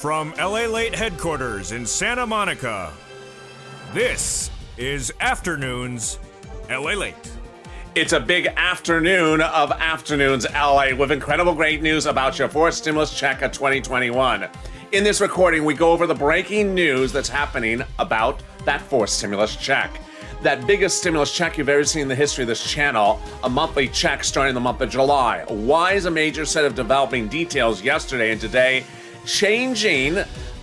From LALATE headquarters in Santa Monica, this is Afternoons LALATE. It's a big afternoon of Afternoons LA with incredible great news about your fourth stimulus check of 2021. In this recording, we go over the breaking news that's happening about that fourth stimulus check. That biggest stimulus check you've ever seen in the history of this channel, a monthly check starting the month of July. Why is a major set of developing details yesterday and today changing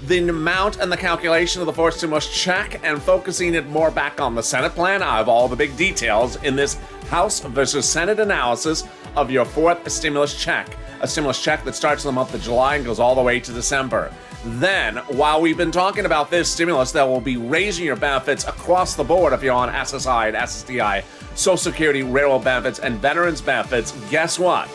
the amount and the calculation of the fourth stimulus check and focusing it more back on the Senate plan? I have all the big details in this House versus Senate analysis of your fourth stimulus check. A stimulus check that starts in the month of July and goes all the way to December. Then, while we've been talking about this stimulus that will be raising your benefits across the board if you're on SSI and SSDI, Social Security, railroad benefits, and veterans benefits, guess what?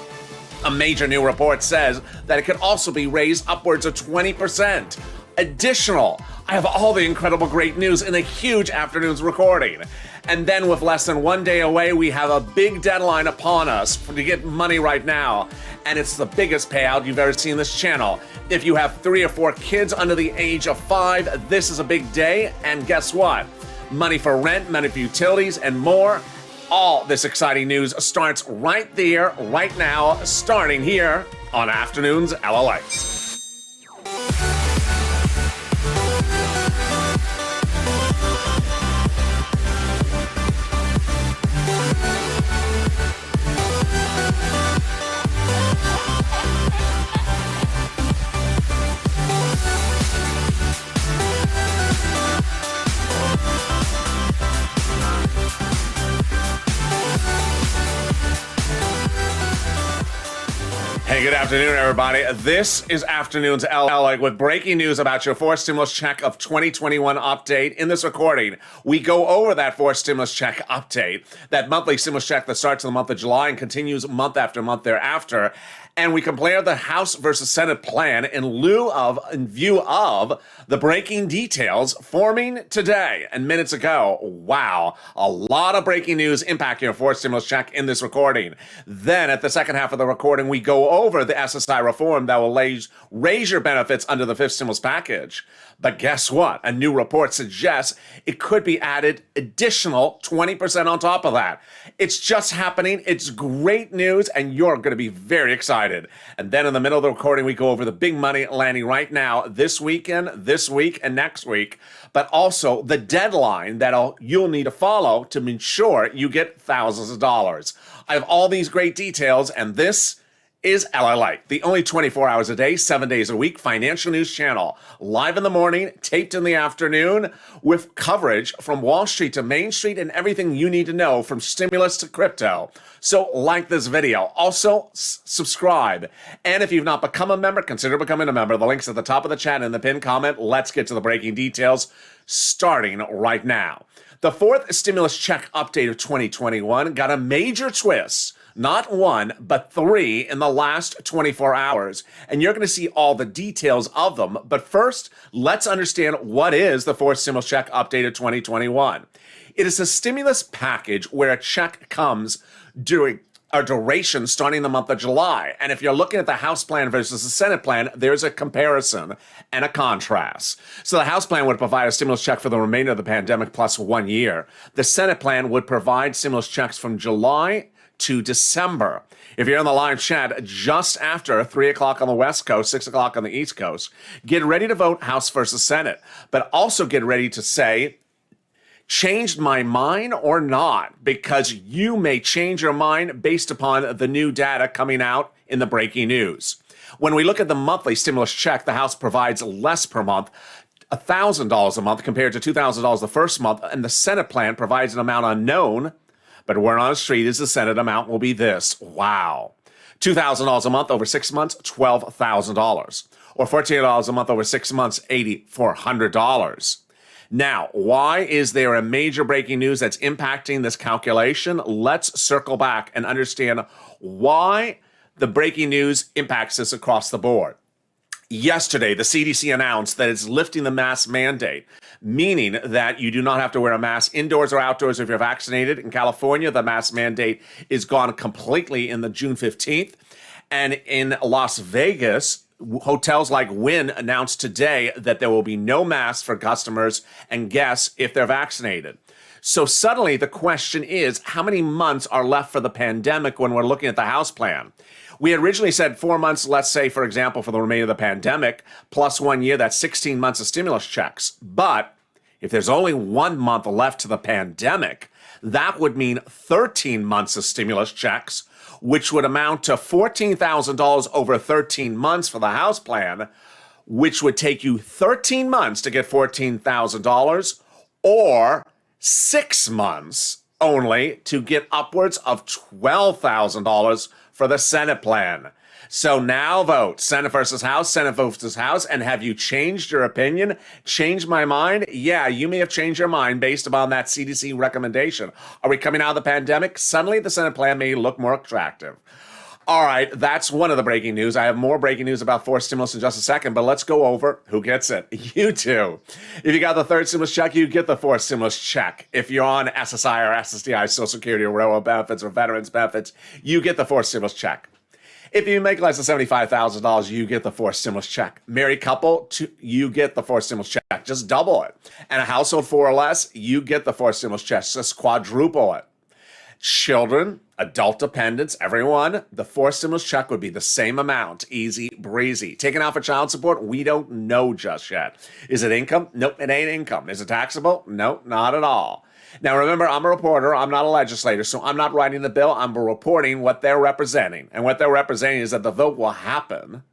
A major new report says that it could also be raised upwards of 20%. Additional, I have all the incredible great news in a huge afternoon's recording. And then with less than 1 day away, we have a big deadline upon us to get money right now. And it's the biggest payout you've ever seen in this channel. If you have 3 or 4 kids under the age of 5, this is a big day. And guess what? Money for rent, money for utilities, and more. All this exciting news starts right there, right now, starting here on Afternoons LALATE. Hey, good afternoon, everybody. This is Afternoons LA with breaking news about your fourth stimulus check of 2021 update. In this recording, we go over that fourth stimulus check update, that monthly stimulus check that starts in the month of July and continues month after month thereafter. And we compare the House versus Senate plan in view of the breaking details forming today and minutes ago. Wow, a lot of breaking news impacting your fourth stimulus check in this recording. Then at the second half of the recording, we go over the SSI reform that will raise your benefits under the fifth stimulus package. But guess what? A new report suggests it could be added additional 20% on top of that. It's just happening. It's great news, and you're going to be very excited. And then in the middle of the recording, we go over the big money landing right now, this weekend, this week, and next week, but also the deadline that you'll need to follow to ensure you get thousands of dollars. I have all these great details, and this is LALATE, the only 24 hours a day, 7 days a week financial news channel. Live in the morning, taped in the afternoon, with coverage from Wall Street to Main Street and everything you need to know from stimulus to crypto. So like this video. Also, subscribe. And if you've not become a member, consider becoming a member. The link's at the top of the chat and in the pinned comment. Let's get to the breaking details, starting right now. The fourth stimulus check update of 2021 got a major twist. Not 1, but 3 in the last 24 hours. And you're going to see all the details of them. But first, let's understand what is the fourth stimulus check update of 2021. It is a stimulus package where a check comes during a duration starting the month of July. And if you're looking at the House plan versus the Senate plan, there's a comparison and a contrast. So the House plan would provide a stimulus check for the remainder of the pandemic plus 1 year. The Senate plan would provide stimulus checks from July to December. If you're in the live chat just after 3 o'clock on the West Coast, 6 o'clock on the East Coast, get ready to vote House versus Senate, but also get ready to say, changed my mind or not, because you may change your mind based upon the new data coming out in the breaking news. When we look at the monthly stimulus check, the House provides less per month, $1,000 a month compared to $2,000 the first month, and the Senate plan provides an amount unknown, but word on the street is the Senate amount will be this. Wow. $2,000 a month over 6 months, $12,000. Or $14 a month over 6 months, $8,400. Now, why is there a major breaking news that's impacting this calculation? Let's circle back and understand why the breaking news impacts this across the board. Yesterday, the CDC announced that it's lifting the mask mandate, meaning that you do not have to wear a mask indoors or outdoors if you're vaccinated. In California, the mask mandate is gone completely in the June 15th. And in Las Vegas, Hotels like Wynn announced today that there will be no masks for customers and guests if they're vaccinated. So suddenly the question is, how many months are left for the pandemic when we're looking at the house plan? We had originally said 4 months, let's say, for example, for the remainder of the pandemic, plus 1 year, that's 16 months of stimulus checks. But if there's only 1 month left to the pandemic, that would mean 13 months of stimulus checks, which would amount to $14,000 over 13 months for the house plan, which would take you 13 months to get $14,000, or 6 months only to get upwards of $12,000 for the Senate plan. So now vote. Senate versus House, Senate versus House. And have you changed your opinion? Changed my mind? Yeah, you may have changed your mind based upon that CDC recommendation. Are we coming out of the pandemic? Suddenly the Senate plan may look more attractive. All right, that's one of the breaking news. I have more breaking news about fourth stimulus in just a second, but let's go over who gets it. You do. If you got the third stimulus check, you get the fourth stimulus check. If you're on SSI or SSDI, Social Security or railroad benefits or veterans benefits, you get the fourth stimulus check. If you make less than $75,000, you get the fourth stimulus check. Married couple, you get the fourth stimulus check. Just double it. And a household 4 or less, you get the fourth stimulus check. Just quadruple it. Children, adult dependents, everyone, the fourth stimulus check would be the same amount. Easy breezy. Taken out for child support? We don't know just yet. Is it income? Nope, it ain't income. Is it taxable? Nope, not at all. Now, remember, I'm a reporter. I'm not a legislator, so I'm not writing the bill. I'm reporting what they're representing. And what they're representing is that the vote will happen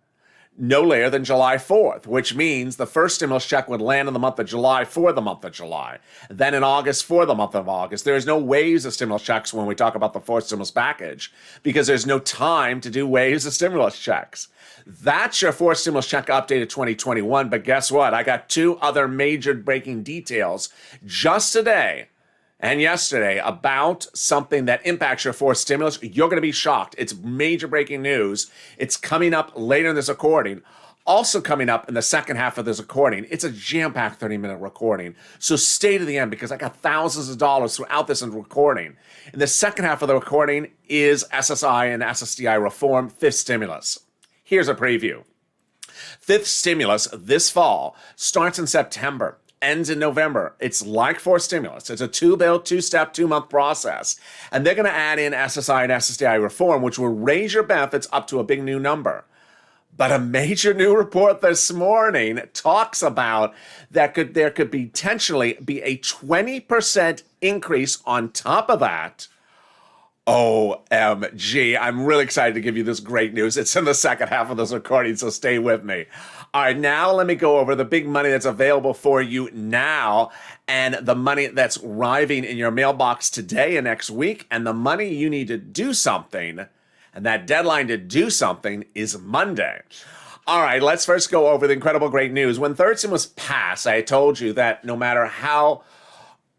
no later than July 4th, which means the first stimulus check would land in the month of July for the month of July, then in August for the month of August. There's no waves of stimulus checks when we talk about the fourth stimulus package because there's no time to do waves of stimulus checks. That's your fourth stimulus check updated 2021, but guess what? I got 2 other major breaking details just today and yesterday about something that impacts your fourth stimulus. You're going to be shocked. It's major breaking news. It's coming up later in this recording. Also coming up in the second half of this recording. It's a jam-packed 30-minute recording. So stay to the end because I got thousands of dollars throughout this recording. In the second half of the recording is SSI and SSDI reform, fifth stimulus. Here's a preview. Fifth stimulus this fall starts in September. Ends in November. It's like fourth stimulus. It's a 2-bill, 2-step, 2-month process. And they're going to add in SSI and SSDI reform, which will raise your benefits up to a big new number. But a major new report this morning talks about that there could potentially be a 20% increase on top of that. OMG. I'm really excited to give you this great news. It's in the second half of this recording, so stay with me. All right, now let me go over the big money that's available for you now and the money that's arriving in your mailbox today and next week and the money you need to do something. And that deadline to do something is Monday. All right, let's first go over the incredible great news. When third stimulus passed, I told you that no matter how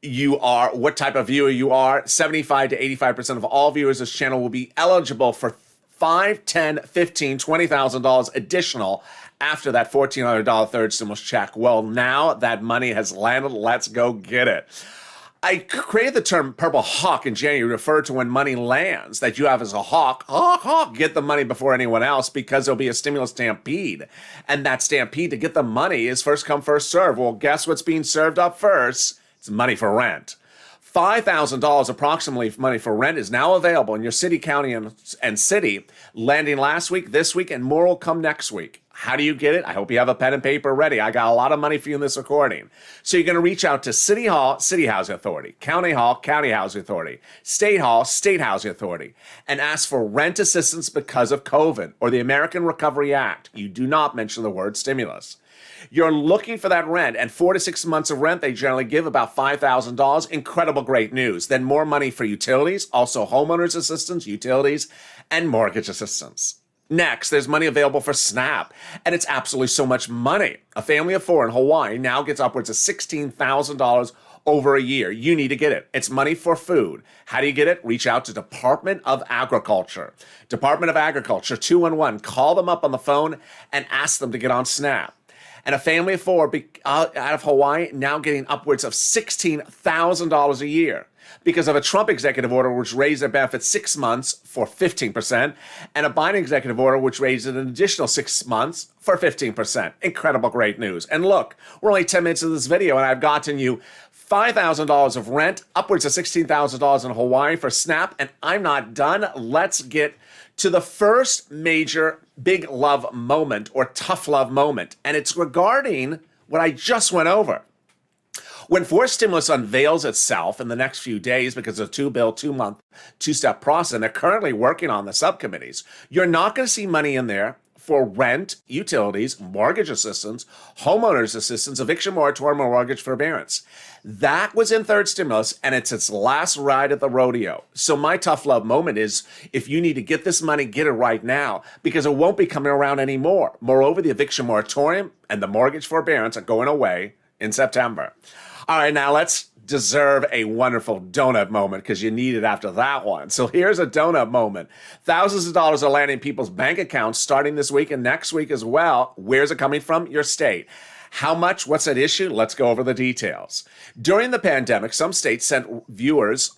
you are, what type of viewer you are, 75 to 85% of all viewers of this channel will be eligible for $5, $10, $15, $20,000 additional after that $1,400 third stimulus check. Well, now that money has landed. Let's go get it. I created the term purple hawk in January to refer to when money lands that you have as a hawk, get the money before anyone else because there'll be a stimulus stampede. And that stampede to get the money is first come, first serve. Well, guess what's being served up first? It's money for rent. $5,000 approximately money for rent is now available in your city, county, and city, landing last week, this week, and more will come next week. How do you get it? I hope you have a pen and paper ready. I got a lot of money for you in this recording. So you're going to reach out to City Hall, City Housing Authority, County Hall, County Housing Authority, State Hall, State Housing Authority, and ask for rent assistance because of COVID or the American Recovery Act. You do not mention the word stimulus. You're looking for that rent, and 4 to 6 months of rent, they generally give about $5,000. Incredible great news. Then more money for utilities, also homeowners assistance, utilities, and mortgage assistance. Next, there's money available for SNAP, and it's absolutely so much money. A family of 4 in Hawaii now gets upwards of $16,000 over a year. You need to get it. It's money for food. How do you get it? Reach out to Department of Agriculture. Department of Agriculture, 211. Call them up on the phone and ask them to get on SNAP. And a family of four out of Hawaii now getting upwards of $16,000 a year because of a Trump executive order which raised their benefits 6 months for 15%, and a Biden executive order which raised it an additional 6 months for 15%. Incredible, great news. And look, we're only 10 minutes into this video, and I've gotten you $5,000 of rent, upwards of $16,000 in Hawaii for SNAP, and I'm not done. Let's get to the first major big love moment or tough love moment, and it's regarding what I just went over. When forced stimulus unveils itself in the next few days because of two-bill, 2-month, two-step process, and they're currently working on the subcommittees, you're not going to see money in there for rent, utilities, mortgage assistance, homeowners assistance, eviction moratorium, or mortgage forbearance. That was in third stimulus, and it's its last ride at the rodeo. So my tough love moment is, if you need to get this money, get it right now, because it won't be coming around anymore. Moreover, the eviction moratorium and the mortgage forbearance are going away in September. All right, now let's deserve a wonderful donut moment, because you need it after that one. So here's a donut moment. Thousands of dollars are landing people's bank accounts starting this week and next week as well. Where's it coming from? Your state. How much? What's at issue? Let's go over the details. During the pandemic, some states sent viewers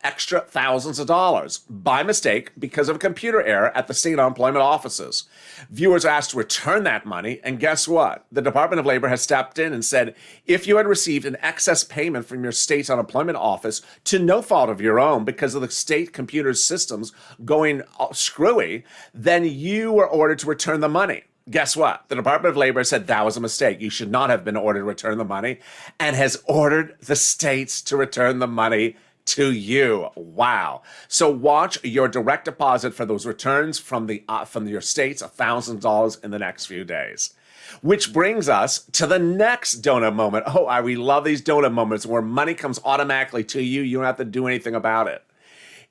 extra thousands of dollars by mistake because of a computer error at the state unemployment offices. Viewers are asked to return that money, and guess what? The Department of Labor has stepped in and said, if you had received an excess payment from your state's unemployment office to no fault of your own because of the state computer systems going screwy, then you were ordered to return the money. Guess what? The Department of Labor said that was a mistake. You should not have been ordered to return the money, and has ordered the states to return the money to you. Wow. So watch your direct deposit for those returns from your states, $1,000 in the next few days. Which brings us to the next donut moment. Oh, we love these donut moments where money comes automatically to you. You don't have to do anything about it.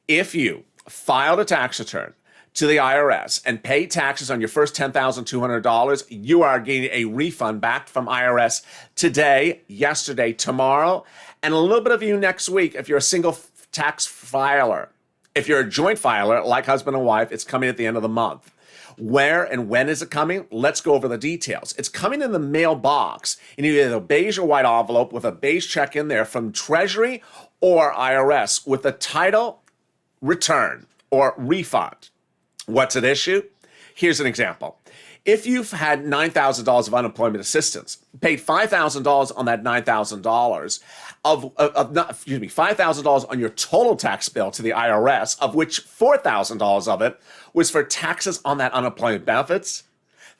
If you filed a tax return to the IRS and pay taxes on your first $10,200, you are getting a refund back from IRS today, yesterday, tomorrow, and a little bit of you next week if you're a single tax filer. If you're a joint filer, like husband and wife, it's coming at the end of the month. Where and when is it coming? Let's go over the details. It's coming in the mailbox in either a beige or white envelope with a beige check in there from Treasury or IRS with the title return or refund. What's at issue? Here's an example. If you've had $9,000 of unemployment assistance, paid $5,000 on that $9,000 $5,000 on your total tax bill to the IRS, of which $4,000 of it was for taxes on that unemployment benefits,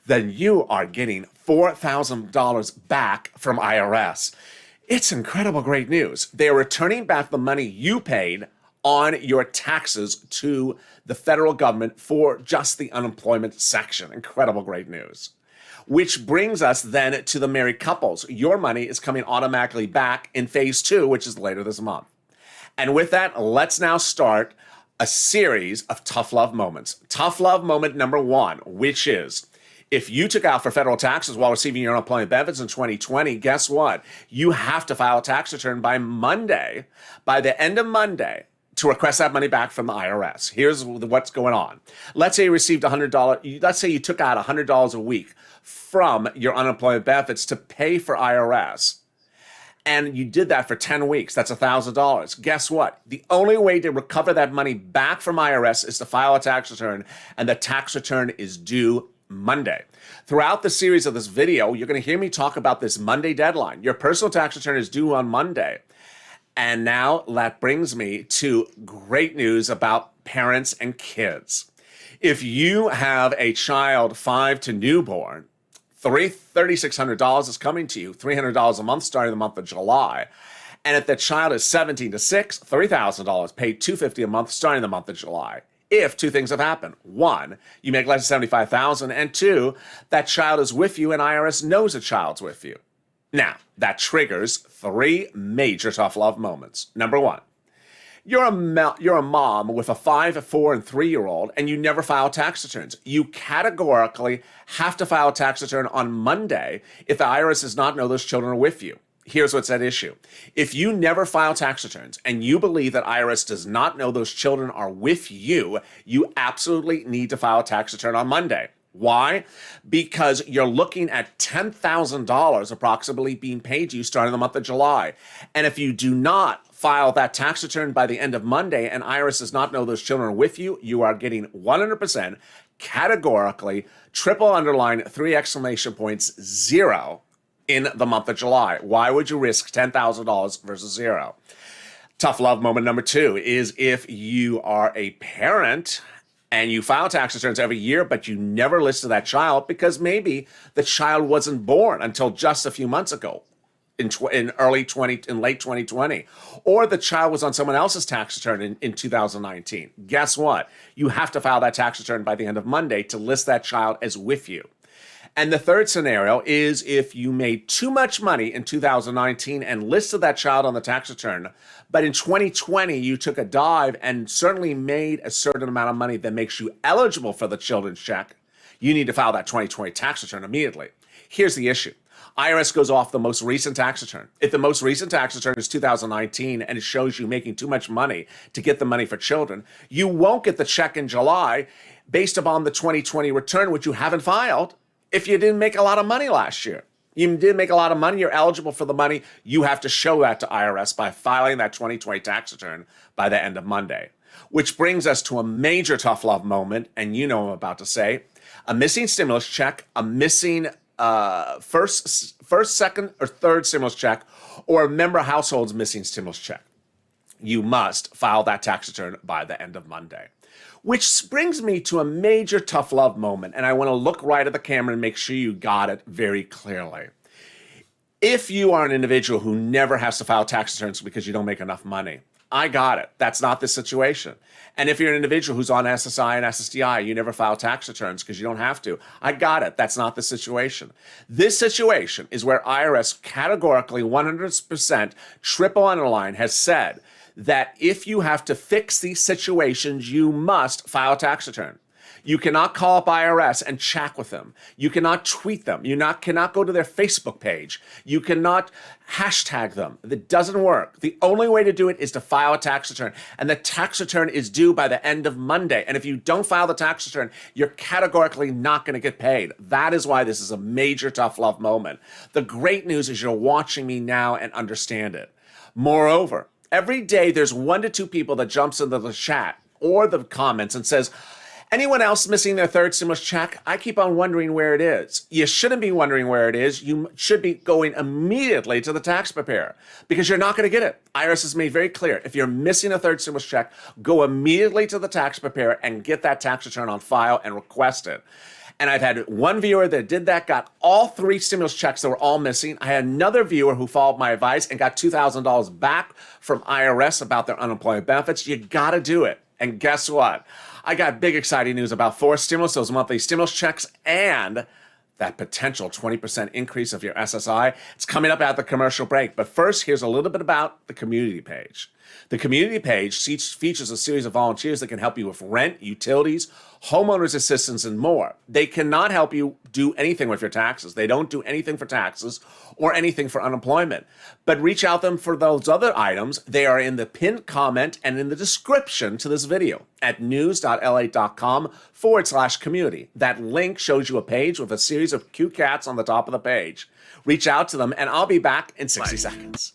then you are getting $4,000 back from IRS. It's incredible great news. They are returning back the money you paid on your taxes to the federal government for just the unemployment section. Incredible great news. Which brings us then to the married couples. Your money is coming automatically back in phase 2, which is later this month. And with that, let's now start a series of tough love moments. Tough love moment number 1, which is, if you took out for federal taxes while receiving your unemployment benefits in 2020, guess what? You have to file a tax return by Monday, by the end of Monday, to request that money back from the IRS. Here's what's going on. Let's say you received $100. Let's say you took out $100 a week from your unemployment benefits to pay for IRS. And you did that for 10 weeks. That's $1,000. Guess what? The only way to recover that money back from IRS is to file a tax return, and the tax return is due Monday. Throughout the series of this video, you're going to hear me talk about this Monday deadline. Your personal tax return is due on Monday. And now that brings me to great news about parents and kids. If you have a child 5 to newborn, $3,600 is coming to you, $300 a month starting the month of July. And if the child is 17 to 6, $3,000 paid $250 a month starting the month of July. If 2 things have happened. 1, you make less than $75,000, and 2, that child is with you and IRS knows the child's with you. Now, that triggers 3 major tough love moments. Number 1, you're a mom with a 5, 4, and 3-year-old, and you never file tax returns. You categorically have to file a tax return on Monday if the IRS does not know those children are with you. Here's what's at issue. If you never file tax returns and you believe that IRS does not know those children are with you, you absolutely need to file a tax return on Monday. Why? Because you're looking at $10,000 approximately being paid to you starting the month of July. And if you do not file that tax return by the end of Monday and IRS does not know those children are with you, you are getting 100% categorically triple underline 3 exclamation points 0 in the month of July. Why would you risk $10,000 versus 0? Tough love moment number 2 is if you are a parent and you file tax returns every year, but you never listed that child because maybe the child wasn't born until just a few months ago in late 2020, or the child was on someone else's tax return in 2019. Guess what? You have to file that tax return by the end of Monday to list that child as with you. And the third scenario is if you made too much money in 2019 and listed that child on the tax return, but in 2020 you took a dive and certainly made a certain amount of money that makes you eligible for the children's check, you need to file that 2020 tax return immediately. Here's the issue. IRS goes off the most recent tax return. If the most recent tax return is 2019 and it shows you making too much money to get the money for children, you won't get the check in July based upon the 2020 return, which you haven't filed. If you didn't make a lot of money last year, you did make a lot of money, you're eligible for the money, you have to show that to IRS by filing that 2020 tax return by the end of Monday. Which brings us to a major tough love moment, and you know what I'm about to say. A missing stimulus check, a missing first, second, or third stimulus check, or a member household's missing stimulus check. You must file that tax return by the end of Monday. Which brings me to a major tough love moment, and I want to look right at the camera and make sure you got it very clearly. If you are an individual who never has to file tax returns because you don't make enough money, I got it. That's not the situation. And if you're an individual who's on SSI and SSDI, you never file tax returns because you don't have to, I got it. That's not the situation. This situation is where IRS categorically 100% triple underline has said that if you have to fix these situations, you must file a tax return. You cannot call up IRS and chat with them. You cannot tweet them. You cannot go to their Facebook page. You cannot hashtag them. That doesn't work. The only way to do it is to file a tax return. And the tax return is due by the end of Monday. And if you don't file the tax return, you're categorically not going to get paid. That is why this is a major tough love moment. The great news is you're watching me now and understand it. Moreover, every day there's 1 to 2 people that jumps into the chat or the comments and says, anyone else missing their third stimulus check? I keep on wondering where it is. You shouldn't be wondering where it is. You should be going immediately to the tax preparer because you're not going to get it. IRS has made very clear. If you're missing a third stimulus check, go immediately to the tax preparer and get that tax return on file and request it. And I've had one viewer that did that, got all 3 stimulus checks that were all missing. I had another viewer who followed my advice and got $2,000 back from IRS about their unemployment benefits. You got to do it. And guess what? I got big exciting news about 4 stimulus, those monthly stimulus checks, and that potential 20% increase of your SSI. It's coming up at the commercial break. But first, here's a little bit about the community page. The community page features a series of volunteers that can help you with rent, utilities, homeowners assistance, and more. They cannot help you do anything with your taxes. They don't do anything for taxes or anything for unemployment. But reach out to them for those other items. They are in the pinned comment and in the description to this video at news.la.com/community. That link shows you a page with a series of cute cats on the top of the page. Reach out to them, and I'll be back in 60 seconds.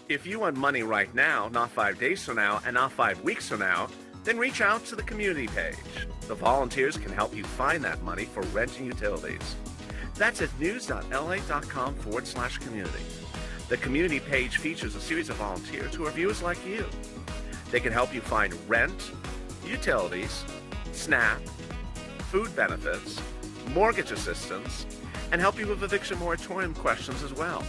If you want money right now, not 5 days from now, and not 5 weeks from now, then reach out to the community page. The volunteers can help you find that money for rent and utilities. That's at news.la.com/community. The community page features a series of volunteers who are viewers like you. They can help you find rent, utilities, SNAP, food benefits, mortgage assistance, and help you with eviction moratorium questions as well.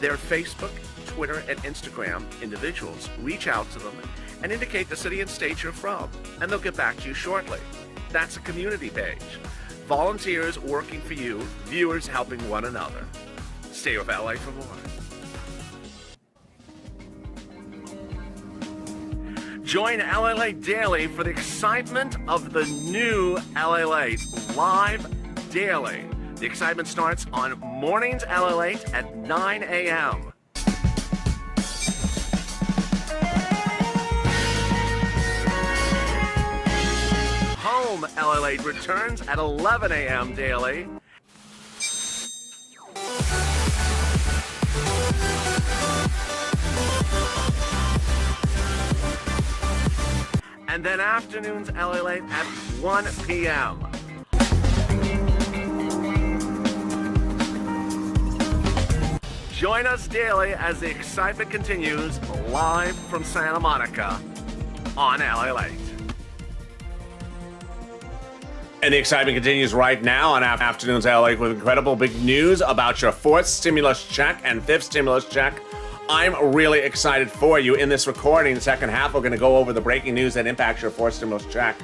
Their Facebook, Twitter, and Instagram individuals reach out to them and indicate the city and state you're from, and they'll get back to you shortly. That's a community page. Volunteers working for you, viewers helping one another. Stay with LA for more. Join LALATE Daily for the excitement of the new LALATE live daily. The excitement starts on mornings LALATE at 9 a.m. home. LALATE returns at 11 a.m. daily. And then afternoons LALATE at 1 p.m. Join us daily as the excitement continues live from Santa Monica on LALATE. And the excitement continues right now on Afternoons LALATE with incredible big news about your fourth stimulus check and fifth stimulus check. I'm really excited for you. In this recording, the second half, we're going to go over the breaking news that impacts your fourth stimulus check.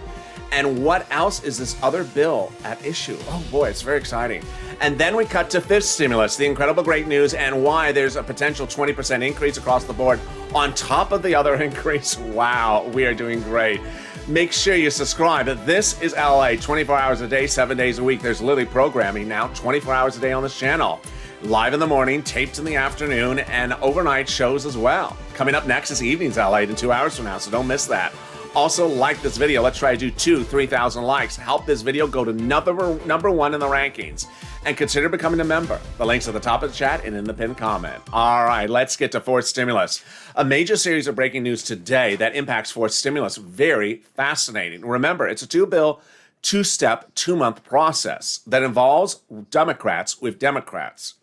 And what else is this other bill at issue? Oh boy, it's very exciting. And then we cut to fifth stimulus, the incredible great news and why there's a potential 20% increase across the board on top of the other increase. Wow, we are doing great. Make sure you subscribe. This is LALATE, 24 hours a day, 7 days a week. There's literally programming now 24 hours a day on this channel. Live in the morning, taped in the afternoon, and overnight shows as well. Coming up next is Evenings LALATE in 2 hours from now, so don't miss that. Also, like this video. Let's try to do 3,000 likes. Help this video go to number one in the rankings. And consider becoming a member. The link's at the top of the chat and in the pinned comment. All right, let's get to fourth stimulus. A major series of breaking news today that impacts fourth stimulus. Very fascinating. Remember, it's a two-bill, two-step, two-month process that involves Democrats with Democrats.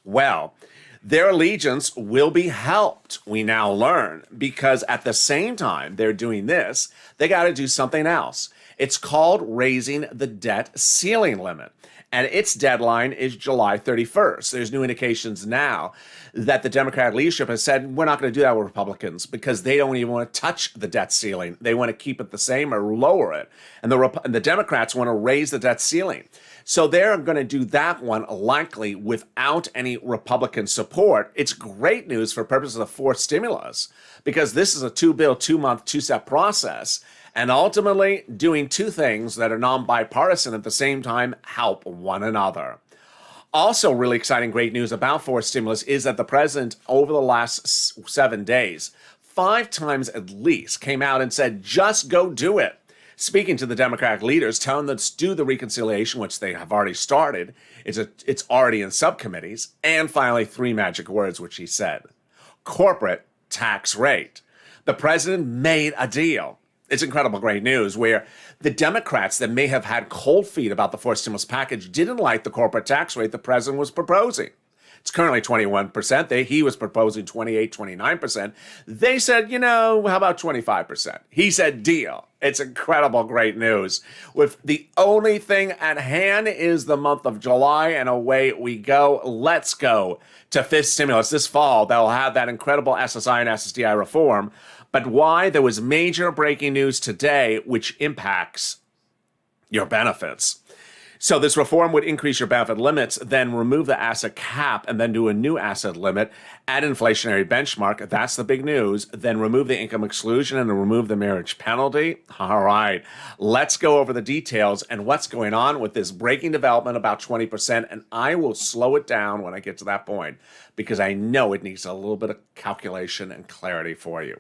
Well, their allegiance will be helped, we now learn, because at the same time they're doing this, they got to do something else. It's called raising the debt ceiling limit, and its deadline is July 31st. There's new indications now that the Democratic leadership has said, we're not going to do that with Republicans because they don't even want to touch the debt ceiling. They want to keep it the same or lower it, and the Democrats want to raise the debt ceiling. So they're going to do that one likely without any Republican support. It's great news for purposes of fourth stimulus because this is a two-bill, two-month, two-step process and ultimately doing two things that are non-bipartisan at the same time help one another. Also really exciting great news about fourth stimulus is that the president over the last 7 days, 5 times at least, came out and said, just go do it. Speaking to the Democratic leaders, telling them to do the reconciliation, which they have already started. It's already in subcommittees. And finally, 3 magic words, which he said. Corporate tax rate. The president made a deal. It's incredible great news where the Democrats that may have had cold feet about the fourth stimulus package didn't like the corporate tax rate the president was proposing. It's currently 21%. He was proposing 28, 29%. They said, how about 25%? He said, deal. It's incredible great news. With the only thing at hand is the month of July, and away we go. Let's go to fifth stimulus this fall. They'll have that incredible SSI and SSDI reform. But why? There was major breaking news today, which impacts your benefits. So this reform would increase your benefit limits, then remove the asset cap, and then do a new asset limit at inflationary benchmark. That's the big news. Then remove the income exclusion and remove the marriage penalty. All right, let's go over the details and what's going on with this breaking development about 20%. And I will slow it down when I get to that point because I know it needs a little bit of calculation and clarity for you.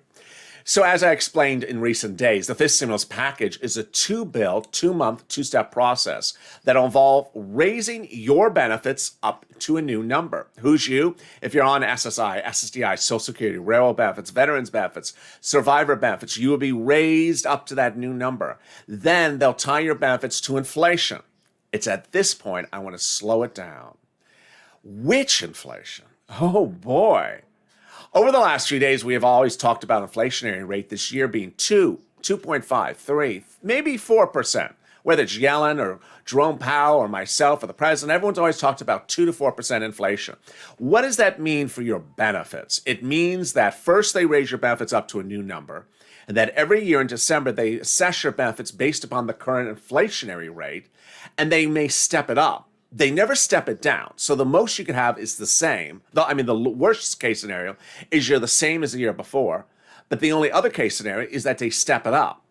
So as I explained in recent days, the fifth stimulus package is a two-bill, two-month, two-step process that will involve raising your benefits up to a new number. Who's you? If you're on SSI, SSDI, Social Security, railroad benefits, veterans benefits, survivor benefits, you will be raised up to that new number. Then they'll tie your benefits to inflation. It's at this point I want to slow it down. Which inflation? Oh boy. Over the last 3 days, we have always talked about inflationary rate this year being 2.5, 3, maybe 4%. Whether it's Yellen or Jerome Powell or myself or the president, everyone's always talked about 2 to 4% inflation. What does that mean for your benefits? It means that first they raise your benefits up to a new number, and that every year in December they assess your benefits based upon the current inflationary rate, and they may step it up. They never step it down. So the most you can have is the same. The worst case scenario is you're the same as the year before. But the only other case scenario is that they step it up.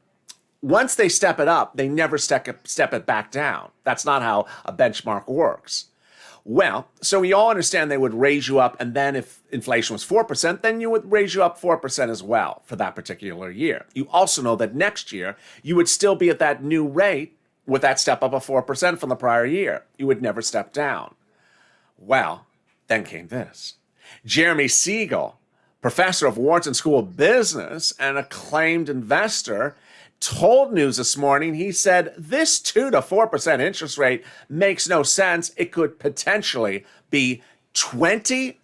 Once they step it up, they never step it back down. That's not how a benchmark works. Well, so we all understand they would raise you up, and then if inflation was 4%, then you would raise you up 4% as well for that particular year. You also know that next year, you would still be at that new rate with that step up of 4% from the prior year. You would never step down. Well, then came this. Jeremy Siegel, professor of Wharton School of Business and acclaimed investor, told News This Morning, he said, this 2 to 4% interest rate makes no sense. It could potentially be 20%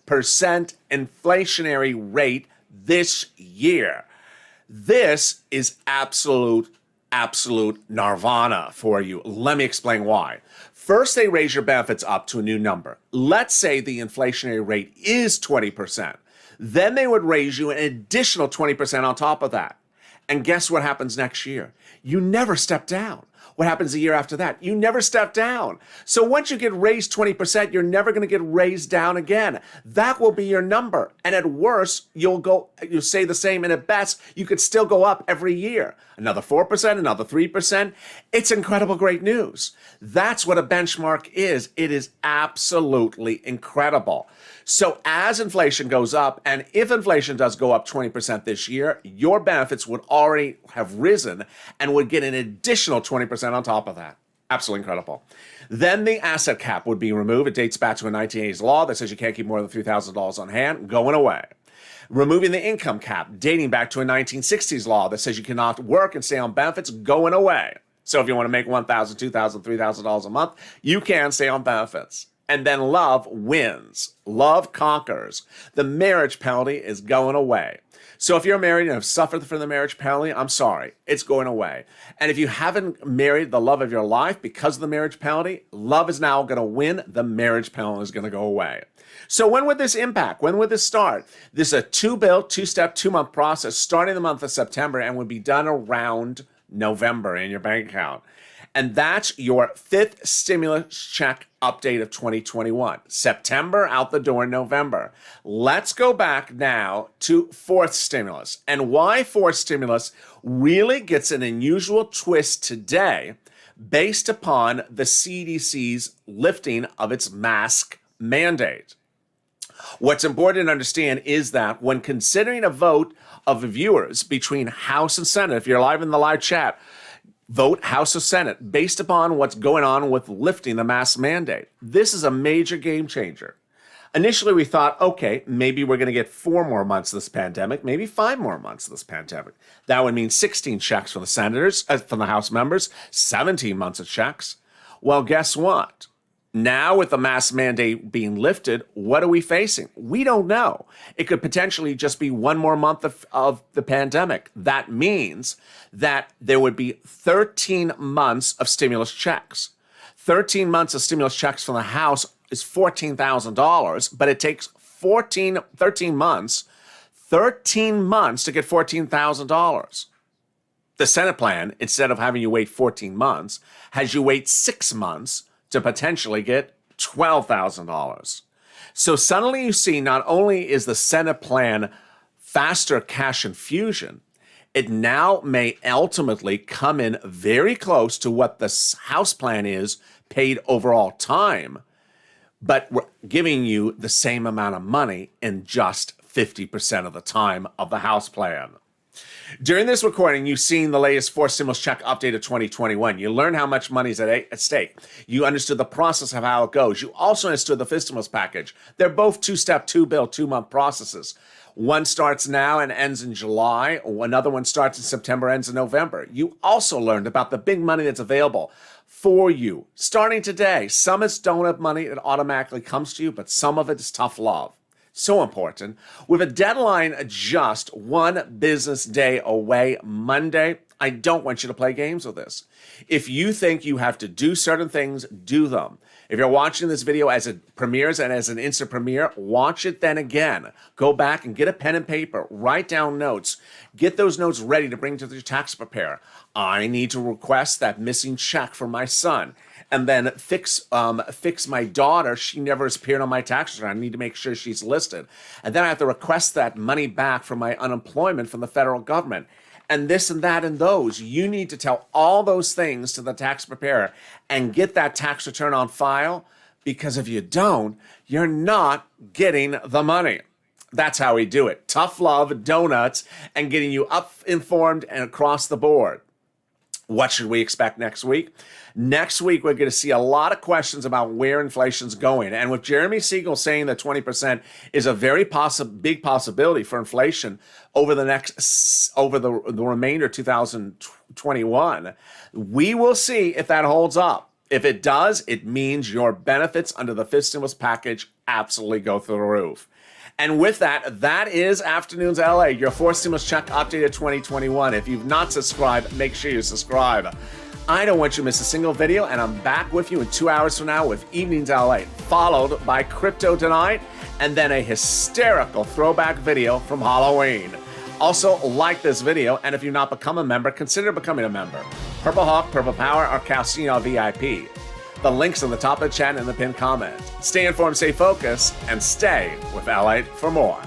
inflationary rate this year. This is absolute nirvana for you. Let me explain why. First, they raise your benefits up to a new number. Let's say the inflationary rate is 20%. Then they would raise you an additional 20% on top of that. And guess what happens next year? You never step down. What happens the year after that? You never step down. So once you get raised 20%, you're never going to get raised down again. That will be your number. And at worst, you'll stay the same. And at best, you could still go up every year. Another 4%, another 3%. It's incredible great news. That's what a benchmark is. It is absolutely incredible. So as inflation goes up, and if inflation does go up 20% this year, your benefits would already have risen and would get an additional 20% on top of that. Absolutely incredible. Then the asset cap would be removed. It dates back to a 1980s law that says you can't keep more than $3,000 on hand, going away. Removing the income cap, dating back to a 1960s law that says you cannot work and stay on benefits, going away. So if you want to make $1,000, $2,000, $3,000 a month, you can stay on benefits. And then love wins. Love conquers. The marriage penalty is going away. So if you're married and have suffered from the marriage penalty, I'm sorry, it's going away. And if you haven't married the love of your life because of the marriage penalty, love is now going to win. The marriage penalty is going to go away. So when would this impact? When would this start? This is a two-step, 2-month process starting the month of September and would be done around November in your bank account. And that's your 5th stimulus check update of 2021. September, out the door in November. Let's go back now to 4th stimulus. And why 4th stimulus really gets an unusual twist today based upon the CDC's lifting of its mask mandate. What's important to understand is that when considering a vote of the viewers between House and Senate, if you're live in the live chat, vote House or Senate based upon what's going on with lifting the mask mandate. This is a major game changer. Initially, we thought, okay, maybe we're going to get 4 more months of this pandemic, maybe 5 more months of this pandemic. That would mean 16 checks for the senators, from the House members, 17 months of checks. Well, guess what? Now, with the mask mandate being lifted, what are we facing? We don't know. It could potentially just be 1 more month of the pandemic. That means that there would be 13 months of stimulus checks. 13 months of stimulus checks from the House is $14,000, but it takes 13 months to get $14,000. The Senate plan, instead of having you wait 14 months, has you wait 6 months to potentially get $12,000. So suddenly you see not only is the Senate plan faster cash infusion, it now may ultimately come in very close to what the House plan is paid overall time, but we're giving you the same amount of money in just 50% of the time of the House plan. During this recording, you've seen the latest 4th stimulus check update of 2021. You learned how much money is at stake. You understood the process of how it goes. You also understood the 5th stimulus package. They're both 2-step, 2-bill, 2-month processes. One starts now and ends in July. Another one starts in September, ends in November. You also learned about the big money that's available for you. Starting today, some is donut money that automatically comes to you, but some of it is tough love. So important. With a deadline just 1 business day away, Monday, I don't want you to play games with this. If you think you have to do certain things, do them. If you're watching this video as it premieres and as an instant premiere, watch it then again. Go back and get a pen and paper. Write down notes. Get those notes ready to bring to the tax preparer. I need to request that missing check from my son. And then fix my daughter. She never has appeared on my tax return. I need to make sure she's listed. And then I have to request that money back from my unemployment from the federal government. And this and that and those. You need to tell all those things to the tax preparer and get that tax return on file Because if you don't, you're not getting the money. That's how we do it. Tough love, donuts, and getting you up informed and across the board. What should we expect next week? Next week, we're going to see a lot of questions about where inflation's going. And with Jeremy Siegel saying that 20% is a very big possibility for inflation over the remainder of 2021, we will see if that holds up. If it does, it means your benefits under the fifth stimulus package absolutely go through the roof. And with that, that is Afternoons LA, your fourth stimulus check updated 2021. If you've not subscribed, make sure you subscribe. I don't want you to miss a single video, and I'm back with you in 2 hours from now with Evenings LA, followed by Crypto Tonight, and then a hysterical throwback video from Halloween. Also, like this video, and if you've not become a member, consider becoming a member. Purple Hawk, Purple Power, or Calcino VIP. The link's on the top of the chat and in the pinned comment. Stay informed, stay focused, and stay with LA for more.